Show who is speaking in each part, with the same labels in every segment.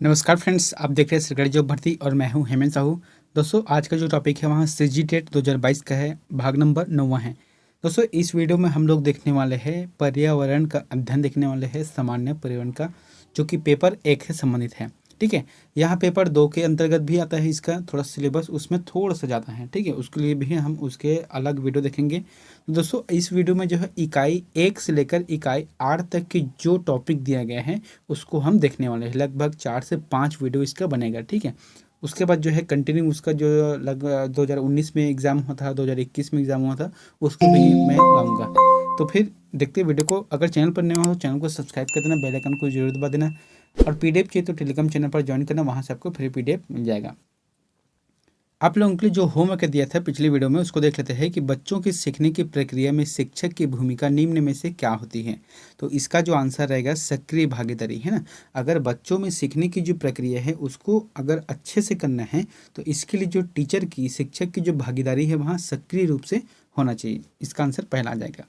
Speaker 1: नमस्कार फ्रेंड्स, आप देख रहे हैं सरकारी जॉब भर्ती और मैं हूं हेमंत साहू। दोस्तों, आज का जो टॉपिक है वहाँ सीजी टेट 2022 का है, भाग नंबर 9वां है। दोस्तों, इस वीडियो में हम लोग देखने वाले हैं पर्यावरण का अध्ययन, देखने वाले हैं सामान्य पर्यावरण का, जो कि पेपर 1 से संबंधित है। ठीक है, यहाँ पेपर 2 के अंतर्गत भी आता है, इसका थोड़ा सिलेबस उसमें थोड़ा सा ज़्यादा है। ठीक है, उसके लिए भी हम उसके अलग वीडियो देखेंगे। तो दोस्तों, इस वीडियो में जो है इकाई 1 से लेकर इकाई 8 तक के जो टॉपिक दिया गया है उसको हम देखने वाले हैं। लगभग 4 से 5 वीडियो इसका बनेगा। ठीक है, उसके बाद जो है कंटिन्यू उसका जो लगभग 2019 में एग्ज़ाम हुआ था, 2021 में एग्ज़ाम हुआ था, उसको भी मैं लाऊंगा। तो फिर देखते हैं वीडियो को। अगर चैनल पर नए हो तो चैनल को सब्सक्राइब कर देना, बेल आइकन को जरूर दबा देना, और पीडीएफ चाहिए तो टेलीग्राम चैनल पर ज्वाइन करना, वहाँ से आपको फ्री पीडीएफ मिल जाएगा। आप लोगों के लिए जो होमवर्क दिया था पिछली वीडियो में, उसको देख लेते हैं कि बच्चों की सीखने की प्रक्रिया में शिक्षक की भूमिका निम्न में से क्या होती है। तो इसका जो आंसर रहेगा सक्रिय भागीदारी, है ना। अगर बच्चों में सीखने की जो प्रक्रिया है उसको अगर अच्छे से करना है तो इसके लिए जो टीचर की, शिक्षक की जो भागीदारी है वहाँ सक्रिय रूप से होना चाहिए। इसका आंसर पहला आ जाएगा।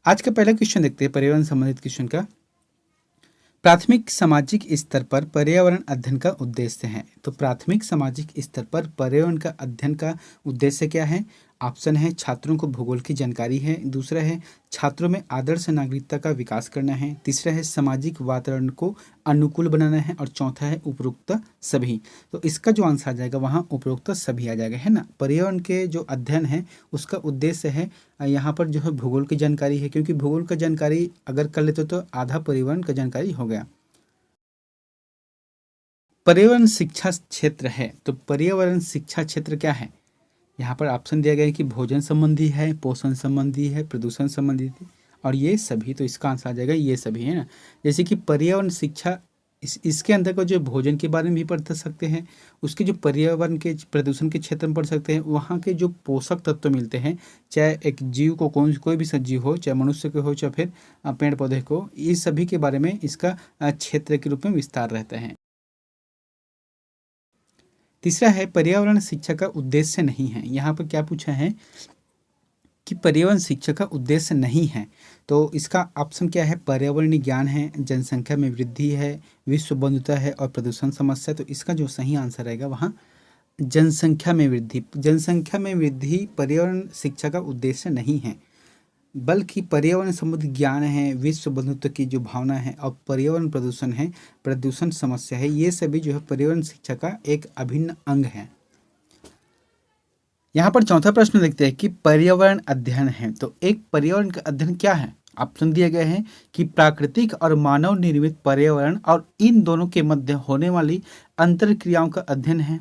Speaker 1: आज का पहला क्वेश्चन देखते हैं, पर्यावरण संबंधित क्वेश्चन का। प्राथमिक सामाजिक स्तर पर पर्यावरण अध्ययन का उद्देश्य है। तो प्राथमिक सामाजिक स्तर पर पर्यावरण का अध्ययन का उद्देश्य क्या है? ऑप्शन है छात्रों को भूगोल की जानकारी है, दूसरा है छात्रों में आदर्श नागरिकता का विकास करना है, तीसरा है सामाजिक वातावरण को अनुकूल बनाना है, और चौथा है उपरोक्त सभी। तो इसका जो आंसर आ जाएगा वहाँ उपरोक्त सभी आ जाएगा, है ना। पर्यावरण के जो अध्ययन है उसका उद्देश्य है यहाँ पर जो है भूगोल की जानकारी है, क्योंकि भूगोल का जानकारी अगर कर लेते तो आधा पर्यावरण का जानकारी हो गया। पर्यावरण शिक्षा क्षेत्र है, तो पर्यावरण शिक्षा क्षेत्र क्या है? यहाँ पर ऑप्शन दिया गया है कि भोजन संबंधी है, पोषण संबंधी है, प्रदूषण संबंधी है, और ये सभी। तो इसका आंसर आ जाएगा ये सभी, है ना। जैसे कि पर्यावरण शिक्षा, इसके अंदर को जो भोजन के बारे में भी पढ़ सकते हैं, उसके जो पर्यावरण के प्रदूषण के क्षेत्र में पढ़ सकते हैं, वहाँ के जो पोषक तत्व मिलते हैं, चाहे एक जीव को कोई भी सजीव हो, चाहे मनुष्य को हो, चाहे फिर पेड़ पौधे को, इस सभी के बारे में इसका क्षेत्र के रूप में विस्तार रहता है। तीसरा है पर्यावरण शिक्षा का उद्देश्य नहीं है। यहाँ पर क्या पूछा है कि पर्यावरण शिक्षा का उद्देश्य नहीं है। तो इसका ऑप्शन क्या है? पर्यावरणीय ज्ञान है, जनसंख्या में वृद्धि है, विश्व बंधुता है, और प्रदूषण समस्या। तो इसका जो सही आंसर रहेगा वहाँ जनसंख्या में वृद्धि। जनसंख्या में वृद्धि पर्यावरण शिक्षा का उद्देश्य नहीं है, बल्कि पर्यावरण संबंधी ज्ञान है, विश्व बंधुत्व की जो भावना है, और पर्यावरण प्रदूषण है, प्रदूषण समस्या है, ये सभी जो है पर्यावरण शिक्षा का एक अभिन्न अंग है। यहाँ पर चौथा प्रश्न देखते हैं कि पर्यावरण अध्ययन है, तो एक पर्यावरण का अध्ययन क्या है? ऑप्शन दिए गए हैं कि प्राकृतिक और मानव निर्मित पर्यावरण और इन दोनों के मध्य होने वाली अंतर क्रियाओं का अध्ययन है।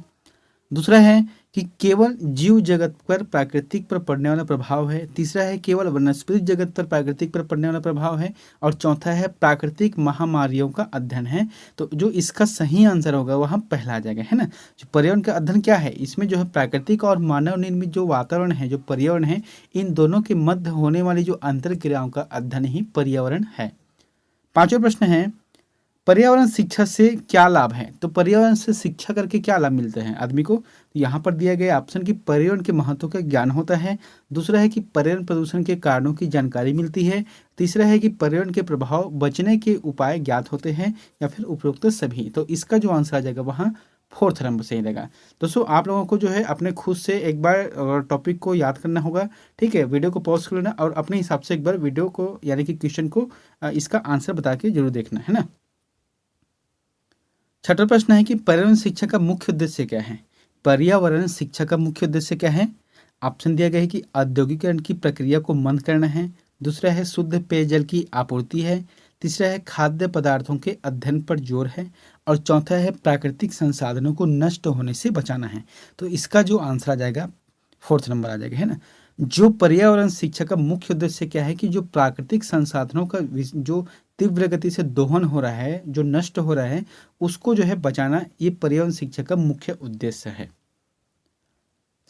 Speaker 1: दूसरा है कि केवल जीव जगत पर प्राकृतिक पर पड़ने वाला प्रभाव है। तीसरा है केवल वनस्पति जगत पर प्राकृतिक पर पड़ने वाला प्रभाव है, और चौथा है प्राकृतिक महामारियों का अध्ययन है। तो जो इसका सही आंसर होगा वहाँ पहला आ जाएगा, है ना। जो पर्यावरण का अध्ययन क्या है, इसमें जो है प्राकृतिक और मानव निर्मित जो वातावरण है, जो पर्यावरण है, इन दोनों के मध्य होने वाली जो अंतर क्रियाओं का अध्ययन ही पर्यावरण है। पांचवा प्रश्न है पर्यावरण शिक्षा से क्या लाभ है? तो पर्यावरण से शिक्षा करके क्या लाभ मिलते हैं आदमी को? तो यहाँ पर दिया गया ऑप्शन कि पर्यावरण के महत्व का ज्ञान होता है, दूसरा है कि पर्यावरण प्रदूषण के कारणों की जानकारी मिलती है, तीसरा है कि पर्यावरण के प्रभाव बचने के उपाय ज्ञात होते हैं, या फिर उपरोक्त सभी। तो इसका जो आंसर आ जाएगा वहाँ फोर्थ नंबर सही रहेगा। दोस्तों, आप लोगों को जो है अपने खुद से एक बार टॉपिक को याद करना होगा। ठीक है, वीडियो को पॉज कर लेना और अपने हिसाब से एक बार वीडियो को यानी कि क्वेश्चन को इसका आंसर बता के जरूर देखना, है ना। छठा प्रश्न है कि पर्यावरण शिक्षा का मुख्य उद्देश्य क्या है? पर्यावरण शिक्षा का मुख्य उद्देश्य क्या है? ऑप्शन दिया गया है कि औद्योगिकरण की प्रक्रिया को मंद करना है, दूसरा है शुद्ध पेयजल की आपूर्ति है, तीसरा है खाद्य पदार्थों के अध्ययन पर जोर है, और चौथा है प्राकृतिक संसाधनों को नष्ट होने से बचाना है। तो इसका जो आंसर आ जाएगा फोर्थ नंबर आ जाएगा, है ना। जो पर्यावरण शिक्षा का मुख्य उद्देश्य क्या है कि जो प्राकृतिक संसाधनों का जो तीव्र गति से दोहन हो रहा है, जो नष्ट हो रहा है, उसको जो है बचाना, ये पर्यावरण शिक्षा का मुख्य उद्देश्य है।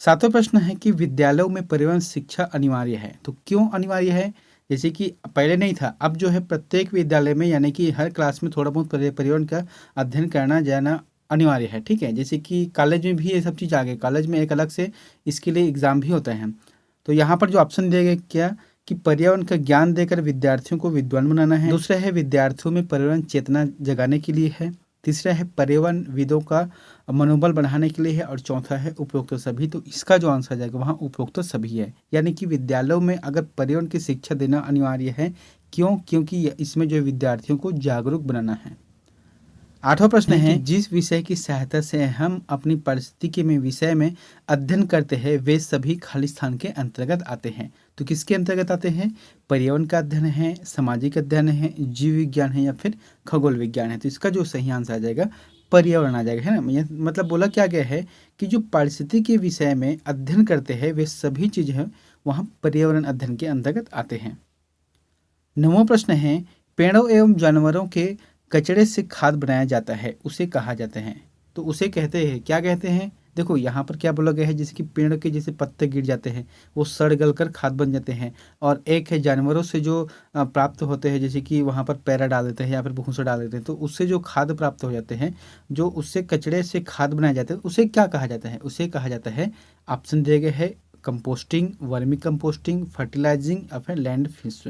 Speaker 1: सातवां प्रश्न है कि विद्यालयों में पर्यावरण शिक्षा अनिवार्य है। तो क्यों अनिवार्य है? जैसे कि पहले नहीं था, अब जो है प्रत्येक विद्यालय में यानी कि हर क्लास में थोड़ा बहुत पर्यावरण का अध्ययन करना जाना अनिवार्य है। ठीक है, जैसे कि कॉलेज में भी ये सब चीज़ आ गई, कॉलेज में एक अलग से इसके लिए एग्ज़ाम भी होता है। तो यहाँ पर जो ऑप्शन दिया गया क्या कि पर्यावरण का ज्ञान देकर विद्यार्थियों को विद्वान बनाना है, दूसरा है विद्यार्थियों में पर्यावरण चेतना जगाने के लिए है, तीसरा है पर्यावरणविदों का मनोबल बढ़ाने के लिए है, और चौथा है उपरोक्त सभी। तो इसका जो आंसर आ जाएगा वहाँ उपरोक्त सभी है, यानी कि विद्यालयों में अगर पर्यावरण की शिक्षा देना अनिवार्य है। क्यों? क्योंकि इसमें जो विद्यार्थियों को जागरूक बनाना है। आठवां प्रश्न है कि जिस विषय की सहायता से हम अपनी पारिस्थितिकी में विषय में अध्ययन करते हैं वे सभी खाली स्थान के अंतर्गत आते हैं। तो किसके अंतर्गत आते हैं? पर्यावरण का अध्ययन है, सामाजिक अध्ययन है, जीव विज्ञान है, या फिर खगोल विज्ञान है। तो इसका जो सही आंसर आ जाएगा पर्यावरण आ जाएगा, है ना। मतलब बोला क्या गया है कि जो पारिस्थितिकी के विषय में अध्ययन करते हैं वे सभी चीजें हैं वहाँ पर्यावरण अध्ययन के अंतर्गत आते हैं। नौवां प्रश्न है पेड़ों एवं जानवरों के कचड़े से खाद बनाया जाता है उसे कहा जाता है। तो उसे कहते हैं, क्या कहते हैं? देखो यहाँ पर क्या बोला गया है, जैसे कि पेड़ के जैसे पत्ते गिर जाते हैं वो सड़ गल कर खाद बन जाते हैं। और एक है जानवरों से जो प्राप्त होते हैं, जैसे कि वहाँ पर पैरा डाल देते हैं या फिर भूसा डाल देते हैं, तो उससे जो खाद प्राप्त हो जाते हैं, जो उससे कचड़े से खाद बनाया जाता है उसे क्या कहा जाता है? उसे कहा जाता है, ऑप्शन दिए गए है, कंपोस्टिंग, वर्मी कंपोस्टिंग, फर्टिलाइजिंग या फिर लैंड फिश।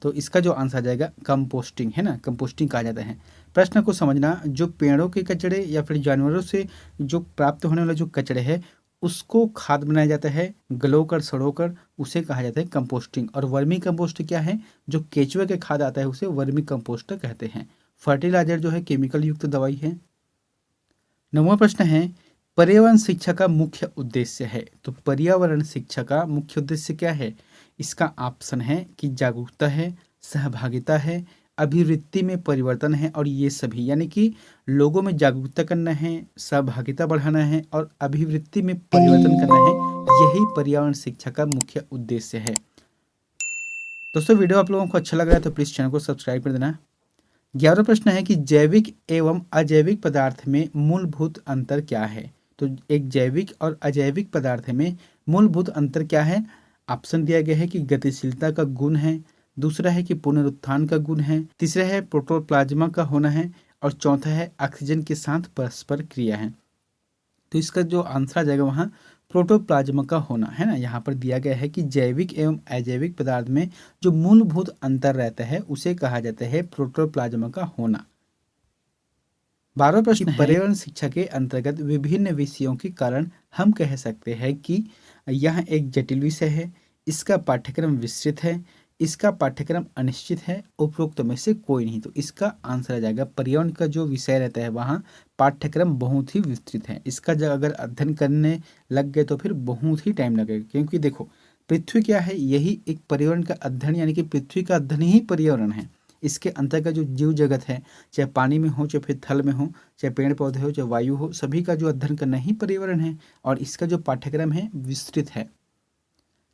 Speaker 1: तो इसका जो आंसर आ जाएगा कंपोस्टिंग, है ना, कंपोस्टिंग कहा जाता है। प्रश्न को समझना, जो पेड़ों के कचड़े या फिर जानवरों से जो प्राप्त होने वाला जो कचड़े है उसको खाद बनाया जाता है गलोकर सड़ोकर, उसे कहा जाता है कंपोस्टिंग। और वर्मी कंपोस्ट क्या है? जो केचुए के खाद आता है उसे वर्मी कंपोस्ट कहते हैं। फर्टिलाइजर जो है केमिकल युक्त दवाई है। नौवां प्रश्न है पर्यावरण शिक्षा का मुख्य उद्देश्य है। तो पर्यावरण शिक्षा का मुख्य उद्देश्य क्या है? इसका ऑप्शन है कि जागरूकता है, सहभागिता है, अभिवृत्ति में परिवर्तन है, और ये सभी, यानी कि लोगों में जागरूकता करना है, सहभागिता बढ़ाना है और अभिवृत्ति में परिवर्तन करना है। यही पर्यावरण शिक्षा का मुख्य उद्देश्य है। दोस्तों वीडियो आप लोगों को अच्छा लग रहा है तो प्लीज चैनल को सब्सक्राइब कर देना। 11वां प्रश्न है कि जैविक एवं अजैविक पदार्थ में मूलभूत अंतर क्या है? तो एक जैविक और अजैविक पदार्थ में मूलभूत अंतर क्या है? ऑप्शन दिया गया है कि गतिशीलता का गुण है, दूसरा है कि पुनरुत्थान का गुण है, तीसरा है प्रोटोप्लाज्मा का होना है, और चौथा है ऑक्सीजन के साथ परस्पर क्रिया है। तो इसका जो आंसर आ जाएगा वहाँ प्रोटोप्लाज्म का होना, है ना। यहाँ पर दिया गया है कि जैविक एवं अजैविक पदार्थ में जो मूलभूत अंतर रहता है उसे कहा जाता है प्रोटोप्लाज्म का होना। 12वां प्रश्न है पर्यावरण शिक्षा के अंतर्गत विभिन्न विषयों के कारण हम कह सकते हैं कि यह एक जटिल विषय है, इसका पाठ्यक्रम विस्तृत है, इसका पाठ्यक्रम अनिश्चित है, उपरोक्त में से कोई नहीं। तो इसका आंसर आ जाएगा पर्यावरण का जो विषय रहता है वहाँ पाठ्यक्रम बहुत ही विस्तृत है। इसका जब अगर अध्ययन करने लग गए तो फिर बहुत ही टाइम लगेगा, क्योंकि देखो पृथ्वी क्या है, यही एक पर्यावरण का अध्ययन, यानी कि पृथ्वी का अध्ययन ही पर्यावरण है। इसके अंतर्गत जो जीव जगत है, चाहे पानी में हो, चाहे फिर थल में हो, चाहे पेड़ पौधे हो, चाहे वायु हो, सभी का जो अध्ययन करना ही पर्यावरण है, और इसका जो पाठ्यक्रम है विस्तृत है।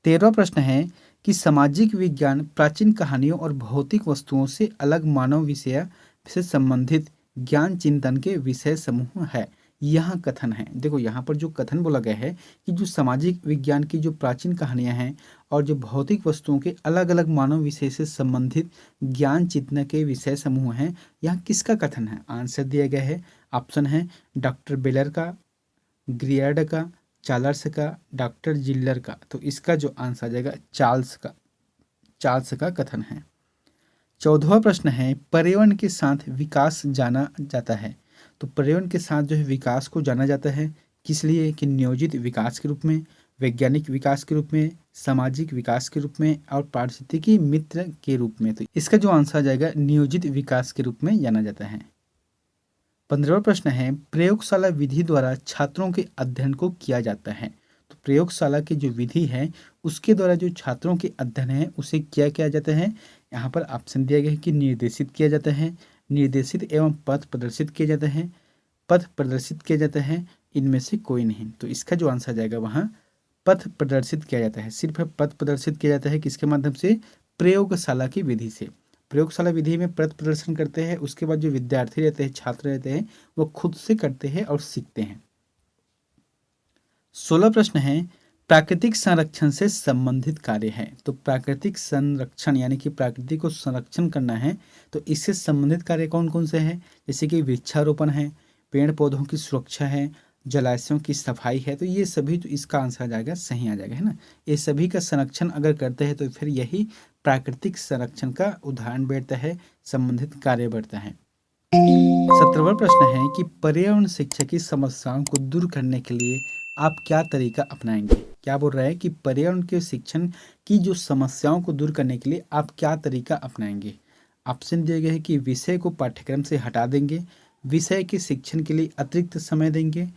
Speaker 1: 13वां प्रश्न है कि सामाजिक विज्ञान प्राचीन कहानियों और भौतिक वस्तुओं से अलग मानव विषय से संबंधित ज्ञान चिंतन के विषय समूह है। यह कथन है, देखो यहाँ पर जो कथन बोला गया है कि जो सामाजिक विज्ञान की जो प्राचीन कहानियां हैं और जो भौतिक वस्तुओं के अलग अलग मानव विषय से संबंधित ज्ञान चिंतन के विषय समूह हैं, यह किसका कथन है? आंसर दिया गया है, ऑप्शन है डॉक्टर बेलर का, ग्रियर्ड का, चार्ल्स का, डॉक्टर जिल्लर का। तो इसका जो आंसर आ जाएगा चार्ल्स का कथन है। 14वां प्रश्न है पर्यावरण के साथ विकास जाना जाता है। तो पर्यावरण के साथ जो है विकास को जाना जाता है किस लिए? कि नियोजित विकास के रूप में, वैज्ञानिक विकास के रूप में, सामाजिक विकास के रूप में, और पारिस्थितिकी मित्र के रूप में। तो इसका जो आंसर आ जाएगा नियोजित विकास के रूप में जाना जाता है। 15वां प्रश्न है प्रयोगशाला विधि द्वारा छात्रों के अध्ययन को किया जाता है। तो प्रयोगशाला की जो विधि है उसके द्वारा जो छात्रों के अध्ययन है उसे क्या किया जाता है? यहाँ पर ऑप्शन दिया गया है कि निर्देशित किया जाता है, निर्देशित एवं पथ प्रदर्शित किया जाता है, पथ प्रदर्शित किया जाता है, इनमें से कोई नहीं। तो इसका जो आंसर आ जाएगा वहाँ पथ प्रदर्शित किया जाता है। सिर्फ पथ प्रदर्शित किया जाता है किसके माध्यम से? प्रयोगशाला की विधि से। प्रयोगशाला विधि में पथ प्रदर्शन करते हैं, उसके बाद जो विद्यार्थी रहते हैं, छात्र रहते हैं, वो खुद से करते हैं और सीखते हैं। 16 प्रश्न है प्राकृतिक संरक्षण से संबंधित कार्य है। तो प्राकृतिक संरक्षण यानी कि प्रकृति को संरक्षण करना है, तो इससे संबंधित कार्य कौन कौन से हैं? जैसे कि वृक्षारोपण है, पेड़ पौधों की सुरक्षा है, जलाशयों की सफाई है। तो ये सभी, तो इसका आंसर आ जाएगा सही आ जाएगा, है ना। ये सभी का संरक्षण अगर करते हैं तो फिर यही प्राकृतिक संरक्षण का उदाहरण बैठता है, संबंधित कार्य बढ़ता है। 17वां प्रश्न है कि पर्यावरण शिक्षा की समस्याओं को दूर करने के लिए आप क्या तरीका अपनाएंगे। क्या बोल रहा है कि पर्यावरण के शिक्षण की जो समस्याओं को दूर करने के लिए आप क्या तरीका अपनाएंगे। ऑप्शन दिए गए हैं कि विषय को पाठ्यक्रम से हटा देंगे, विषय के शिक्षण के लिए अतिरिक्त समय देंगे,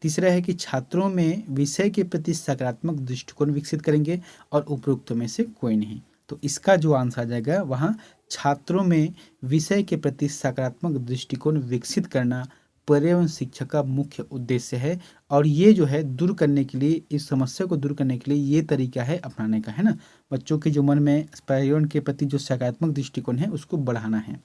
Speaker 1: तीसरा है कि छात्रों में विषय के प्रति सकारात्मक दृष्टिकोण विकसित करेंगे, और उपरोक्त में से कोई नहीं। तो इसका जो आंसर आ जाएगा वहाँ छात्रों में विषय के प्रति सकारात्मक दृष्टिकोण विकसित करना पर्यावरण शिक्षा का मुख्य उद्देश्य है। और ये जो है दूर करने के लिए, इस समस्या को दूर करने के लिए ये तरीका है अपनाने का, है ना। बच्चों के जो मन में पर्यावरण के प्रति जो सकारात्मक दृष्टिकोण है उसको बढ़ाना है।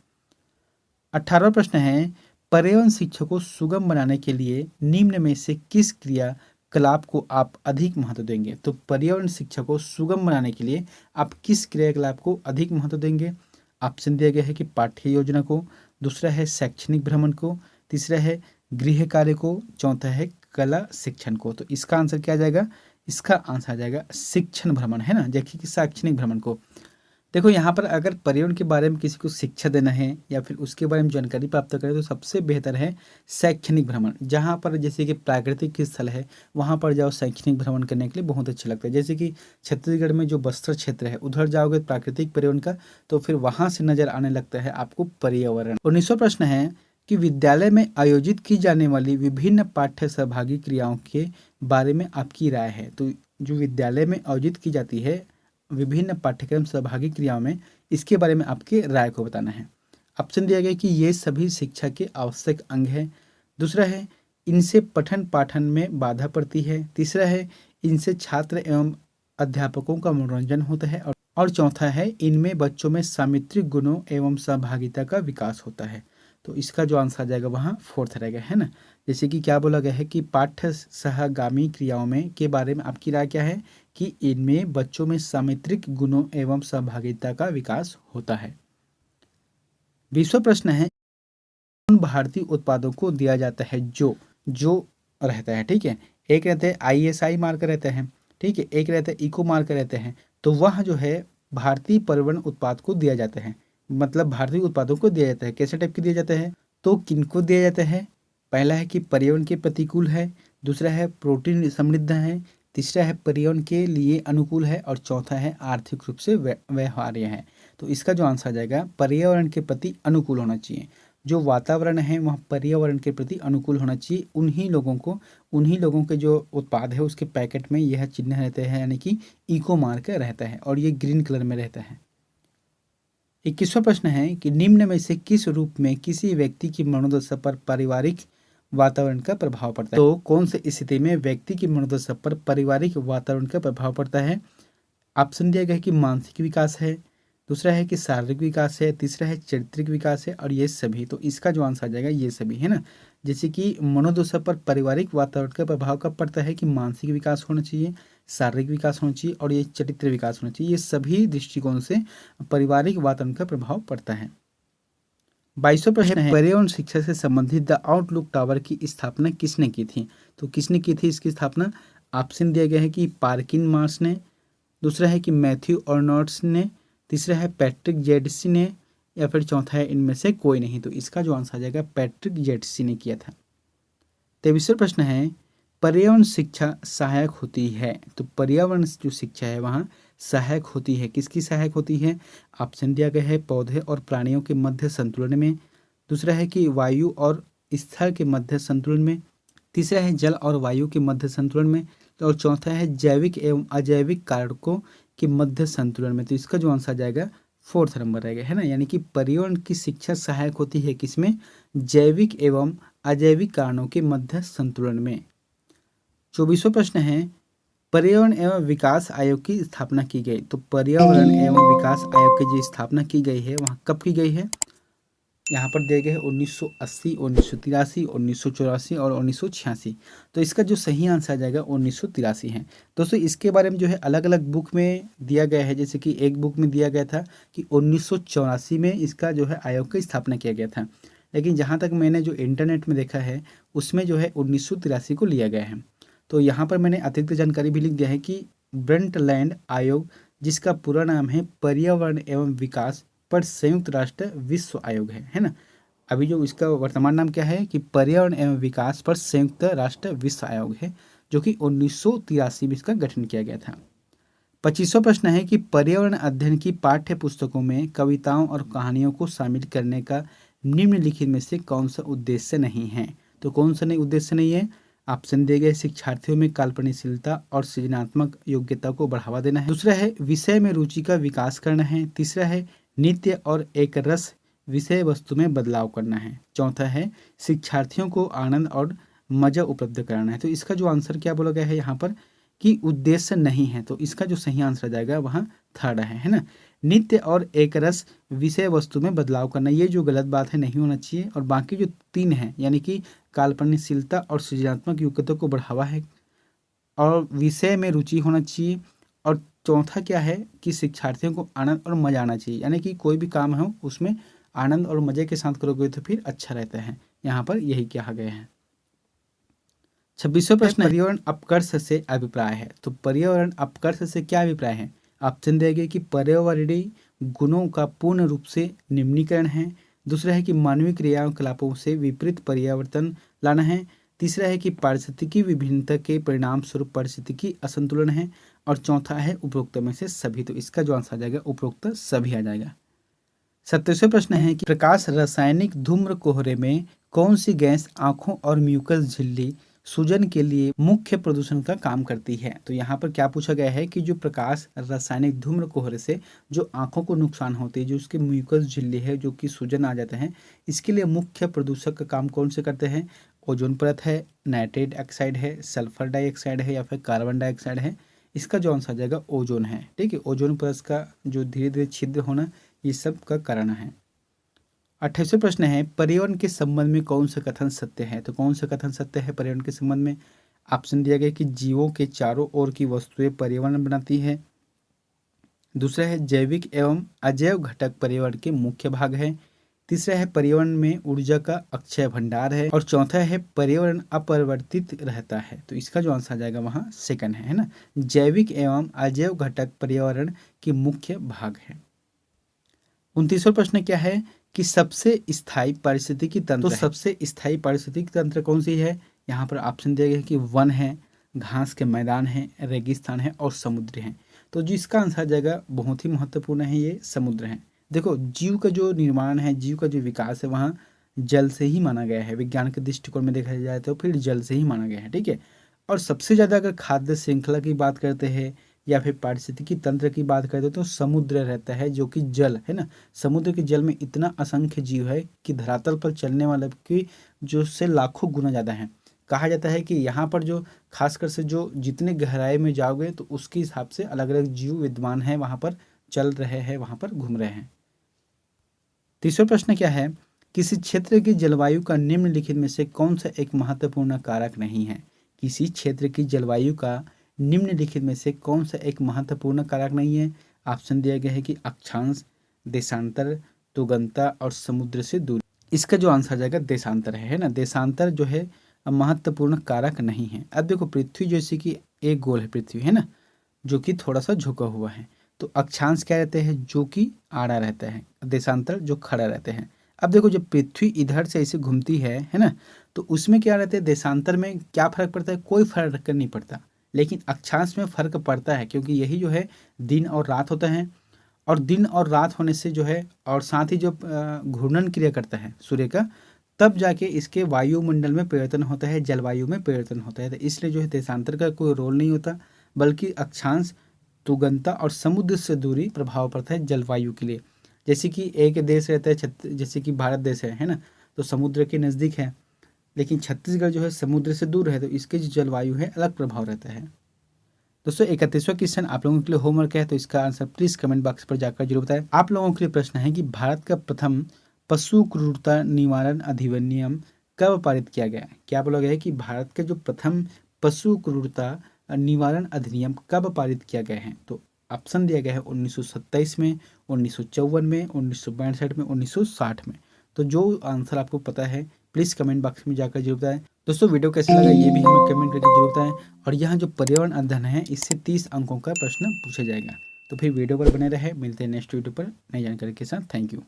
Speaker 1: 18वां प्रश्न है, पर्यावरण शिक्षा को सुगम बनाने के लिए निम्न में से किस क्रियाकलाप को आप अधिक महत्व देंगे। तो पर्यावरण शिक्षा को सुगम बनाने के लिए आप किस क्रियाकलाप को अधिक महत्व देंगे। ऑप्शन दिया गया है कि पाठ्य योजना को, दूसरा है शैक्षणिक भ्रमण को, तीसरा है गृह कार्य को, चौथा है कला शिक्षण को। तो इसका आंसर क्या आ जाएगा, इसका आंसर आ जाएगा शिक्षण भ्रमण, है ना। देखिए कि शैक्षणिक भ्रमण को, देखो यहाँ पर अगर पर्यावरण के बारे में किसी को शिक्षा देना है या फिर उसके बारे में जानकारी प्राप्त करें तो सबसे बेहतर है शैक्षणिक भ्रमण। जहाँ पर जैसे कि प्राकृतिक स्थल है वहाँ पर जाओ, शैक्षणिक भ्रमण करने के लिए बहुत अच्छा लगता है। जैसे कि छत्तीसगढ़ में जो बस्तर क्षेत्र है उधर जाओगे प्राकृतिक पर्यावरण का, तो फिर वहाँ से नजर आने लगता है आपको पर्यावरण। 19वां प्रश्न है कि विद्यालय में आयोजित की जाने वाली विभिन्न पाठ्य सहभागी क्रियाओं के बारे में आपकी राय है। तो जो विद्यालय में आयोजित की जाती है विभिन्न पाठ्यक्रम सहभागी क्रियाओं में, इसके बारे में आपके राय को बताना है। ऑप्शन दिया गया कि ये सभी शिक्षा के आवश्यक अंग है, दूसरा है इनसे पठन पाठन में बाधा पड़ती है, तीसरा है इनसे छात्र एवं अध्यापकों का मनोरंजन होता है, और चौथा है इनमें बच्चों में सामित्रिक गुणों एवं सहभागिता का विकास होता है। तो इसका जो आंसर आ जाएगा वहाँ फोर्थ रहेगा, है ना। जैसे कि क्या बोला गया है कि पाठ्य सहगामी क्रियाओं में के बारे में आपकी राय क्या है, कि इनमें बच्चों में सामित्रिक गुणों एवं सहभागिता का विकास होता है। 20वां प्रश्न है, उन भारतीय उत्पादों को दिया जाता है जो जो रहता है, ठीक है। एक रहते हैं ISI मार्क रहते हैं, ठीक है, एक रहते हैं इको मार्क रहते हैं। तो वह जो है भारतीय पर्यावरण उत्पाद को दिया जाता है, मतलब भारतीय उत्पादों को दिया जाता है। कैसे टाइप के दिया जाता है, तो किनको दिया जाता है। पहला है कि पर्यावरण के प्रतिकूल है, दूसरा है प्रोटीन समृद्ध है, तीसरा है पर्यावरण के लिए अनुकूल है, और चौथा है आर्थिक रूप से व्यवहार्य है। तो इसका जो आंसर आ जाएगा पर्यावरण के प्रति अनुकूल होना चाहिए। जो वातावरण है वह पर्यावरण के प्रति अनुकूल होना चाहिए। उन्हीं लोगों के जो उत्पाद है उसके पैकेट में यह चिन्ह रहते हैं, यानी कि इको मार्क रहता है, और ये ग्रीन कलर में रहता है। 21वां प्रश्न है कि निम्न में से किस रूप में किसी व्यक्ति की मनोदशा पर पारिवारिक वातावरण का प्रभाव पड़ता है। तो कौन से स्थिति में व्यक्ति की मनोदशा पर पारिवारिक वातावरण का प्रभाव पड़ता है। ऑप्शन दिया गया है कि मानसिक विकास है, दूसरा है कि शारीरिक विकास है, तीसरा है चारित्रिक विकास है, और ये सभी। तो इसका जो आंसर आ जाएगा ये सभी, है ना। जैसे कि मनोदशा पर पारिवारिक वातावरण का प्रभाव कब पड़ता है, कि मानसिक विकास होना चाहिए, शारीरिक विकास होना चाहिए, और ये चरित्र विकास होना चाहिए। ये सभी दृष्टिकोण से पारिवारिक वातावरण का प्रभाव पड़ता है। 22वां प्रश्न है, पर्यावरण शिक्षा से संबंधित द आउटलुक टावर की स्थापना किसने की थी। तो किसने की थी इसकी स्थापना। ऑप्शन दिया गया है कि पार्किन मार्स ने, दूसरा है कि मैथ्यू अर्नोट्स ने, तीसरा है पैट्रिक जेडसी ने, या फिर चौथा है इनमें से कोई नहीं। तो इसका जो आंसर आ जाएगा पैट्रिक जेडसी ने किया था। 23वां प्रश्न है, पर्यावरण शिक्षा सहायक होती है। तो पर्यावरण जो शिक्षा है वहाँ सहायक होती है, किसकी सहायक होती है। ऑप्शन दिया गया है पौधे और प्राणियों के मध्य संतुलन में, दूसरा है कि वायु और स्थल के मध्य संतुलन में, तीसरा है जल और वायु के मध्य संतुलन में, और चौथा है जैविक एवं अजैविक कारकों के मध्य संतुलन में। तो इसका जो आंसर आ जाएगा फोर्थ नंबर रहेगा, है ना। यानी कि पर्यावरण की शिक्षा सहायक होती है किसमें, जैविक एवं अजैविक कारणों के मध्य संतुलन में। 24वां प्रश्न है, पर्यावरण एवं विकास आयोग की स्थापना की गई। तो पर्यावरण एवं विकास आयोग की जो स्थापना की गई है वहाँ कब की गई है। यहाँ पर दिए गए हैं 1980, 1983, 1984 और 1986। तो इसका जो सही आंसर आ जाएगा 1983 है। दोस्तों इसके बारे में जो है अलग अलग बुक में दिया गया है। जैसे कि एक बुक में दिया गया था कि 1984 में इसका जो है आयोग की स्थापना किया गया था, लेकिन जहाँ तक मैंने जो इंटरनेट में देखा है उसमें जो है 1983 को लिया गया है। तो यहाँ पर मैंने अतिरिक्त जानकारी भी लिख दिया है कि ब्रंटलैंड आयोग, जिसका पूरा नाम है पर्यावरण एवं विकास पर संयुक्त राष्ट्र विश्व आयोग है ना। अभी जो इसका वर्तमान नाम क्या है कि पर्यावरण एवं विकास पर संयुक्त राष्ट्र विश्व आयोग है, जो कि 1983 में इसका गठन किया गया था। 25वां प्रश्न है कि पर्यावरण अध्ययन की पाठ्य पुस्तकों में कविताओं और कहानियों को शामिल करने का निम्नलिखित में से कौन सा उद्देश्य नहीं है। तो कौन सा नहीं उद्देश्य नहीं है? ऑप्शन दिए गए शिक्षार्थियों में कल्पनाशीलता और सृजनात्मक योग्यता को बढ़ावा देना है। दूसरा है विषय में रुचि का विकास करना है। तीसरा है नित्य और एक रस विषय वस्तु में बदलाव करना है। चौथा है शिक्षार्थियों को आनंद और मजा उपलब्ध कराना है। तो इसका जो आंसर क्या बोला गया है यहाँ पर कि उद्देश्य नहीं है, तो इसका जो सही आंसर जाएगा वहाँ थर्ड है ना। नित्य और एक रस विषय वस्तु में बदलाव करना, ये जो गलत बात है नहीं होना चाहिए। और बाकी जो 3 है यानी कि काल्पनिकशीलता और सृजनात्मक योग्यता को बढ़ावा है और विषय में रुचि होना चाहिए। और चौथा क्या है कि शिक्षार्थियों को आनंद और मजा आना चाहिए, यानी कि कोई भी काम हो उसमें आनंद और मजे के साथ करोगे तो फिर अच्छा रहता है। यहाँ पर यही कहा गया है। 26वां प्रश्न पर्यावरण अपकर्ष से अभिप्राय है। तो पर्यावरण अपकर्ष से क्या अभिप्राय है? ऑप्शन दिए गए कि पर्यावरणीय गुणों का पूर्ण रूप से निम्नीकरण है। दूसरा है कि मानवीय क्रियाकलापों से विपरीत परिवर्तन लाना है। तीसरा है कि पारिस्थितिकी विभिन्नता के परिणाम स्वरूप पारिस्थितिकी असंतुलन है। और चौथा है उपरोक्त में से सभी। तो इसका जो आंसर आ जाएगा उपरोक्त सभी आ जाएगा। 27वां प्रश्न है कि प्रकाश रासायनिक धूम्र कोहरे में कौन सी गैस आंखों और म्यूकस झिल्ली सूजन के लिए मुख्य प्रदूषण का काम करती है? तो यहाँ पर क्या पूछा गया है कि जो प्रकाश रासायनिक धूम्र कोहरे से जो आंखों को नुकसान होती है, जो उसके म्यूकस झिल्ली है जो कि सूजन आ जाते हैं, इसके लिए मुख्य प्रदूषक का काम कौन से करते हैं? ओजोन परत है, नाइट्रेट ऑक्साइड है, सल्फर डाइऑक्साइड है या फिर कार्बन डाइऑक्साइड है। इसका जो आंसर आ जाएगा ओजोन है। ठीक है, ओजोन परत का जो धीरे धीरे छिद्र होना ये सब का कारण है। 28वां प्रश्न है पर्यावरण के संबंध में कौन सा कथन सत्य है? तो कौन सा कथन सत्य है पर्यावरण के संबंध में? ऑप्शन दिया गया कि जीवों के चारों ओर की वस्तुएं पर्यावरण बनाती है। दूसरा है जैविक एवं अजैव घटक पर्यावरण के मुख्य भाग है। तीसरा है पर्यावरण में ऊर्जा का अक्षय भंडार है। और चौथा है पर्यावरण अपरिवर्तित रहता है। तो इसका जो आंसर आ जाएगा वहाँ सेकंड है ना। जैविक एवं अजैव घटक पर्यावरण के मुख्य भाग है। 29वां प्रश्न क्या है कि सबसे स्थायी पारिस्थितिकी तंत्र। तो सबसे स्थायी पारिस्थितिकी तंत्र कौन सी है? यहाँ पर ऑप्शन दिया गया है कि वन है, घास के मैदान है, रेगिस्तान है और समुद्र है। तो जिसका आंसर जाएगा बहुत ही महत्वपूर्ण है, ये समुद्र है। देखो जीव का जो निर्माण है, जीव का जो विकास है वहाँ जल से ही माना गया है। विज्ञान के दृष्टिकोण में देखा जाए तो फिर जल से ही माना गया है। ठीक है, और सबसे ज़्यादा अगर खाद्य श्रृंखला की बात करते हैं या फिर पारिस्थितिकी तंत्र की बात करते हैं तो समुद्र रहता है, जो कि जल है ना। समुद्र के जल में इतना असंख्य जीव है कि धरातल पर चलने वाले की जो से लाखों गुना ज़्यादा है। कहा जाता है कि यहाँ पर जो खासकर से जो जितने गहराई में जाओगे तो उसके हिसाब से अलग अलग जीव विद्यमान है, वहाँ पर चल रहे हैं, वहाँ पर घूम रहे हैं। 30वां प्रश्न क्या है? किसी क्षेत्र की जलवायु का निम्नलिखित में से कौन सा एक महत्वपूर्ण कारक नहीं है? किसी क्षेत्र की जलवायु का निम्नलिखित में से कौन सा एक महत्वपूर्ण कारक नहीं है? ऑप्शन दिया गया है कि अक्षांश, देशांतर, तुगंता और समुद्र से दूरी। इसका जो आंसर जाएगा देशांतर है ना। देशांतर जो है महत्वपूर्ण कारक नहीं है। अब देखो पृथ्वी जैसे कि एक गोल है पृथ्वी है ना, जो कि थोड़ा सा झुका हुआ है। तो अक्षांश क्या रहते हैं? जो कि आड़ा रहता है। देशांतर जो खड़ा रहते हैं। अब देखो जब पृथ्वी इधर से ऐसे घूमती है ना, तो उसमें क्या रहता है? देशांतर में क्या फर्क पड़ता है? कोई फर्क नहीं पड़ता। लेकिन अक्षांश में फर्क पड़ता है, क्योंकि यही जो है दिन और रात होता है। और दिन और रात होने से जो है और साथ ही जो घूर्णन क्रिया करता है सूर्य का, तब जाके इसके वायुमंडल में परिवर्तन होता है, जलवायु में परिवर्तन होता है। तो इसलिए जो है देशांतर का कोई रोल नहीं होता, बल्कि अक्षांश, तुगंता और समुद्र से दूरी प्रभाव पड़ता है जलवायु के लिए। जैसे कि एक देश रहता है जैसे कि भारत देश है ना, तो समुद्र के नज़दीक है, लेकिन छत्तीसगढ़ जो है समुद्र से दूर है, तो इसके जो जलवायु है अलग प्रभाव रहता है। दोस्तों 31वां क्वेश्चन आप लोगों के लिए होमवर्क है, तो इसका आंसर प्लीज कमेंट बॉक्स पर जाकर जरूर बताएं। आप लोगों के लिए प्रश्न है कि भारत का प्रथम पशु क्रूरता निवारण अधिनियम कब पारित किया गया? क्या बोला गया है कि भारत का जो प्रथम पशु क्रूरता निवारण अधिनियम कब पारित किया गया है? तो ऑप्शन दिया गया है 1927 में, 1954 में, 1962 में, 1960 में। तो जो आंसर आपको पता है प्लीज़ कमेंट बॉक्स में जाकर जरूर बताएं। दोस्तों वीडियो कैसा लगा ये भी हमें कमेंट करके जरूर बताएं। और यहाँ जो पर्यावरण अध्ययन है इससे 30 अंकों का प्रश्न पूछा जाएगा। तो फिर वीडियो पर बने रहे, मिलते हैं नेक्स्ट वीडियो पर नई जानकारी के साथ। Thank you.